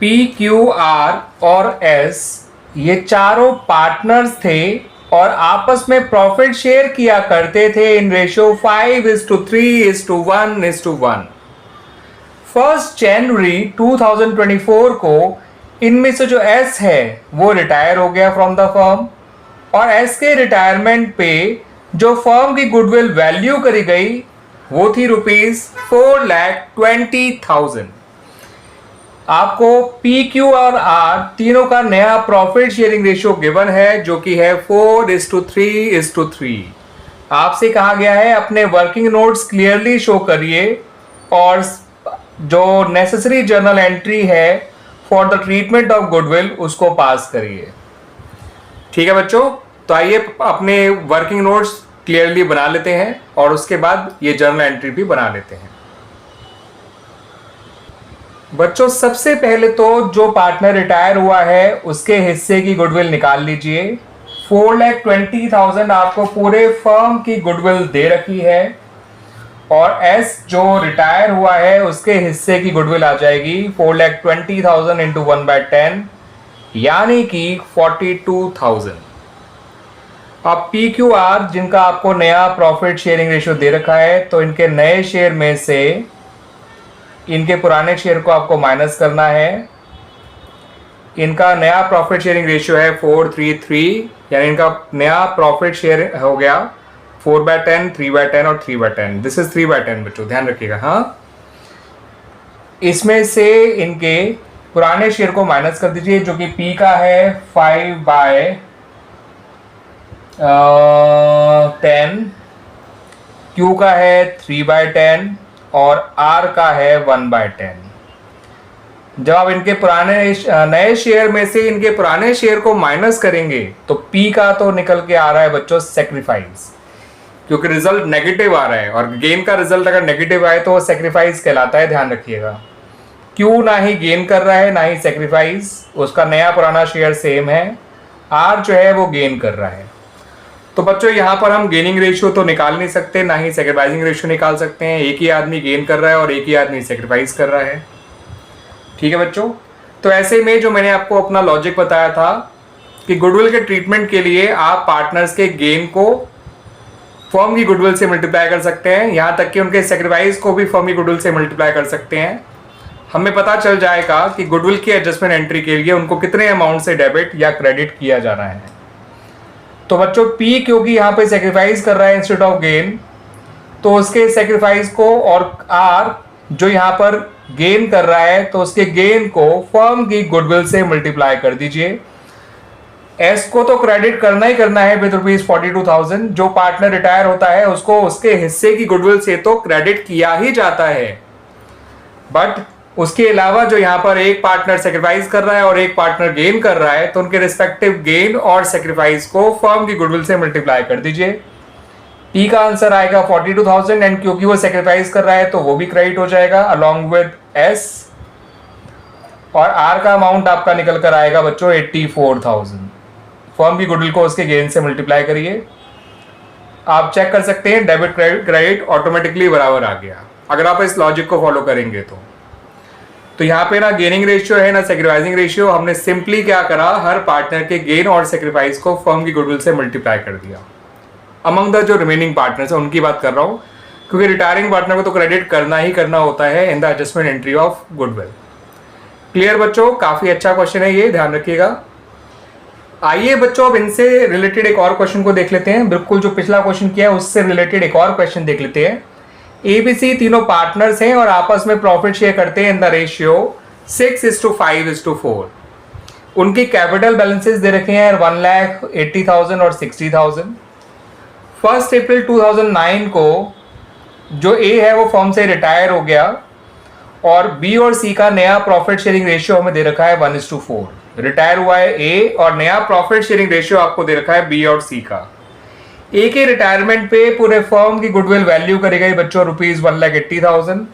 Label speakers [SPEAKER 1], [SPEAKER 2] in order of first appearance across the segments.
[SPEAKER 1] P, Q, are और S ये चारों पार्टनर्स थे और आपस में प्रॉफिट शेयर किया करते थे इन रेशियो 5:3:1:1। 1 जनवरी 2024 को इनमें से जो एस है वो रिटायर हो गया फ्रॉम द फर्म, और एस के रिटायरमेंट पे जो फर्म की गुडविल वैल्यू करी गई वो थी ₹4,20,000। आपको पी, क्यू और आर तीनों का नया प्रॉफिट शेयरिंग रेशियो गिवन है जो कि है 4:3:3। आपसे कहा गया है अपने वर्किंग नोट्स क्लियरली शो करिए और जो नेसेसरी जर्नल एंट्री है for the treatment of goodwill उसको पास करिए। ठीक है बच्चों, तो आइए अपने वर्किंग नोट्स क्लियरली बना लेते हैं और उसके बाद ये जर्नल एंट्री भी बना लेते हैं। बच्चों सबसे पहले तो जो पार्टनर रिटायर हुआ है उसके हिस्से की गुडविल निकाल लीजिए। 4,20,000 आपको पूरे फर्म की गुडविल दे रखी है और एस जो रिटायर हुआ है उसके हिस्से की गुडविल आ जाएगी 4,20,000 इंटू 1/10 यानी कि 42,000। अब पी, क्यू, आर जिनका आपको नया प्रॉफिट शेयरिंग रेशियो दे रखा है तो इनके नए शेयर में से इनके पुराने शेयर को आपको माइनस करना है। इनका नया प्रॉफिट शेयरिंग रेशियो है 4:3:3 यानी इनका नया प्रॉफिट शेयर हो गया 4/10, 3/10 और 3/10। दिस इज 3/10 बच्चों, ध्यान रखिएगा। हाँ, इसमें से इनके पुराने शेयर को माइनस कर दीजिए जो कि पी का है 5/10, क्यू का है 3/10 और आर का है 1/10। जब आप इनके पुराने नए शेयर में से इनके पुराने शेयर को माइनस करेंगे तो पी का तो निकल के आ रहा है बच्चों सेक्रीफाइस, क्योंकि रिजल्ट नेगेटिव आ रहा है और गेन का रिजल्ट अगर नेगेटिव आए तो वो सेक्रीफाइस कहलाता है, ध्यान रखिएगा। क्यू ना ही गेन कर रहा है ना ही सेक्रीफाइस, उसका नया पुराना शेयर सेम है। आर जो है वो गेन कर रहा है। तो बच्चों यहाँ पर हम गेनिंग रेशियो तो निकाल नहीं सकते, ना ही सेक्रीफाइसिंग रेशियो निकाल सकते हैं। एक ही आदमी गेन कर रहा है और एक ही आदमी सेक्रीफाइस कर रहा है। ठीक है बच्चों, तो ऐसे में जो मैंने आपको अपना लॉजिक बताया था कि गुडविल के ट्रीटमेंट के लिए आप पार्टनर्स के गेन को फर्म की गुडविल से मल्टीप्लाई कर सकते हैं, यहाँ तक कि उनके सेक्रीफाइस को भी फर्म की गुडविल से मल्टीप्लाई कर सकते हैं। हमें पता चल जाएगा कि गुडविल की एडजस्टमेंट एंट्री के लिए उनको कितने अमाउंट से डेबिट या क्रेडिट किया जाना है। तो बच्चों पी क्योंकि यहाँ पे सेक्रीफाइस कर रहा है इंस्टेड ऑफ गेन, तो उसके सेक्रीफाइस को, और आर जो यहाँ पर गेन कर रहा है तो उसके गेन को फर्म की गुडविल से मल्टीप्लाई कर दीजिए। एस को तो क्रेडिट करना ही करना है विद ₹42,000। जो पार्टनर रिटायर होता है उसको उसके हिस्से की गुडविल से तो क्रेडिट किया ही जाता है, बट उसके अलावा जो यहाँ पर एक पार्टनर सेक्रीफाइस कर रहा है और एक पार्टनर गेन कर रहा है तो उनके रिस्पेक्टिव गेन और सेक्रीफाइस को फर्म की गुडविल से मल्टीप्लाई कर दीजिए। पी का आंसर आएगा 42,000 एंड क्योंकि वो सेक्रीफाइस कर रहा है तो वो भी क्रेडिट हो जाएगा अलॉन्ग विद एस, और आर का अमाउंट आपका निकल कर आएगा बच्चों 84,000। फर्म की गुडविल को उसके गेन से मल्टीप्लाई करिए। आप चेक कर सकते हैं डेबिट क्रेडिट ऑटोमेटिकली बराबर आ गया अगर आप इस लॉजिक को फॉलो करेंगे तो यहाँ पे ना गेनिंग रेशियो है ना सेक्रीफाइसिंग रेशियो। हमने सिंपली क्या करा, हर पार्टनर के गेन और सेक्रीफाइस को फर्म की गुडविल से मल्टीप्लाई कर दिया। अमंग द जो रिमेनिंग पार्टनर्स है उनकी बात कर रहा हूँ, क्योंकि रिटायरिंग पार्टनर को तो क्रेडिट करना ही करना होता है in the adjustment entry of goodwill. Clear बच्चों, काफी अच्छा क्वेश्चन है ये, ध्यान रखिएगा। आइए बच्चों अब इनसे रिलेटेड एक और क्वेश्चन को देख लेते हैं। बिल्कुल जो पिछला क्वेश्चन किया है उससे रिलेटेड एक और क्वेश्चन देख लेते हैं। एबीसी तीनों पार्टनर्स हैं और आपस में प्रॉफिट शेयर करते हैं इन द रेशियो 6:5:4। उनकी कैपिटल बैलेंसेस दे रखे हैं 1,80,000 और 60,000। 1 अप्रैल 2009 को जो ए है वो फर्म से रिटायर हो गया और बी और सी का नया प्रॉफिट शेयरिंग रेशियो हमें दे रखा है 1:4। रिटायर हुआ है ए और नया प्रॉफिट शेयरिंग रेशियो आपको दे रखा है बी और सी का। ए के रिटायरमेंट पे पूरे फर्म की गुडविल वैल्यू करी गई बच्चों ₹1,80,000।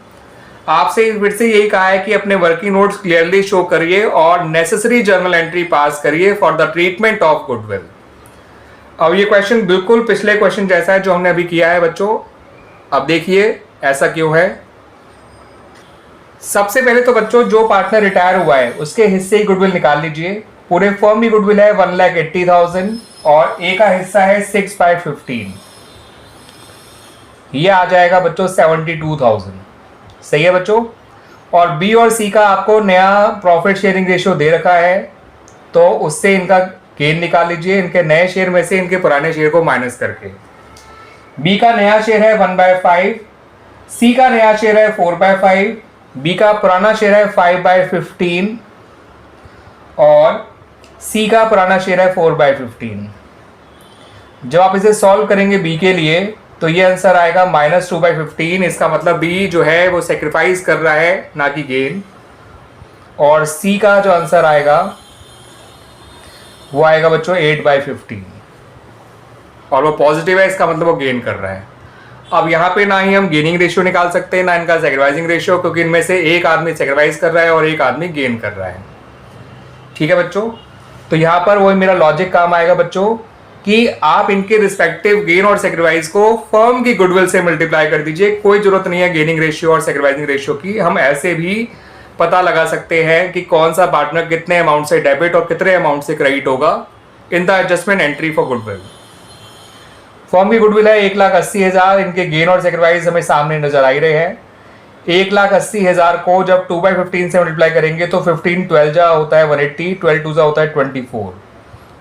[SPEAKER 1] आपसे फिर से यही कहा है कि अपने वर्किंग नोट्स क्लियरली शो करिए और नेसेसरी जर्नल एंट्री पास करिए for the treatment of goodwill. अब ये क्वेश्चन बिल्कुल पिछले क्वेश्चन जैसा है जो हमने अभी किया है बच्चों। अब देखिए ऐसा क्यों है। सबसे पहले तो बच्चों जो पार्टनर रिटायर हुआ है उसके हिस्से की गुडविल निकाल लीजिए। पूरे फर्म की गुडविल है 1,80,000 और ए का हिस्सा है 6/15, ये आ जाएगा बच्चों 72,000। सही है बच्चों। और बी और सी का आपको नया प्रॉफिट शेयरिंग रेशियो दे रखा है, तो उससे इनका गेन निकाल लीजिए, इनके नए शेयर में से इनके पुराने शेयर को माइनस करके। बी का नया शेयर है 1/5, सी का नया शेयर है 4/5, बी का पुराना शेयर है 5/15 और सी का पुराना शेयर है 4/15। जब आप इसे सॉल्व करेंगे बी के लिए तो ये आंसर आएगा -2/15। इसका मतलब बी जो है वो सेक्रीफाइस कर रहा है, ना कि गेन। और सी का जो आंसर आएगा वो आएगा बच्चों 8/15 और वो पॉजिटिव है, इसका मतलब वो गेन कर रहा है। अब यहाँ पे ना ही हम गेनिंग रेशियो निकाल सकते हैं ना इनका सैक्रिफाइसिंग रेशियो, क्योंकि इनमें से एक आदमी सैक्रिफाइस कर रहा है और एक आदमी गेन कर रहा है। ठीक है बच्चों। तो यहाँ पर वही मेरा लॉजिक काम आएगा बच्चों कि आप इनके रिस्पेक्टिव गेन और सैक्रिफाइस को फर्म की गुडविल से मल्टीप्लाई कर दीजिए। कोई जरूरत नहीं है गेनिंग रेशियो और सैक्रिफाइसिंग रेशियो की, हम ऐसे भी पता लगा सकते हैं कि कौन सा पार्टनर कितने अमाउंट से डेबिट और कितने अमाउंट से क्रेडिट होगा in the adjustment entry for goodwill. Firm की गुडविल है 1,80,000, इनके गेन और सैक्रिफाइस हमें सामने नजर आ ही रहे हैं। 1,80,000 को जब 2/15 से मल्टीप्लाई करेंगे तो 15 12 जा होता है 180, 12 2 जा होता है 24।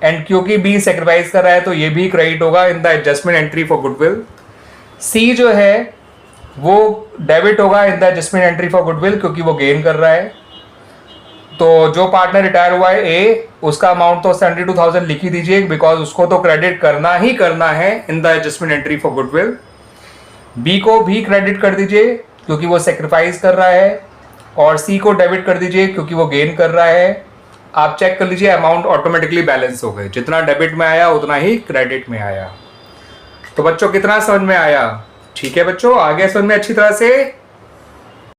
[SPEAKER 1] एंड क्योंकि बी सैक्रिफाइस कर रहा है तो ये भी क्रेडिट होगा in the adjustment entry for goodwill. C जो है वो डेबिट होगा in the adjustment entry for goodwill क्योंकि वो गेन कर रहा है। तो जो पार्टनर रिटायर हुआ है ए, उसका अमाउंट तो 72,000 लिख ही दीजिए, बिकॉज उसको तो क्रेडिट करना ही करना है in the adjustment entry for goodwill. B को भी क्रेडिट कर दीजिए क्योंकि वो सेक्रीफाइस कर रहा है, और सी को डेबिट कर दीजिए क्योंकि वो गेन कर रहा है। आप चेक कर लीजिए, अमाउंट ऑटोमेटिकली बैलेंस हो गए, जितना डेबिट में आया उतना ही क्रेडिट में आया। तो बच्चों कितना समझ में आया? ठीक है बच्चों, आ गया समझ में अच्छी तरह से।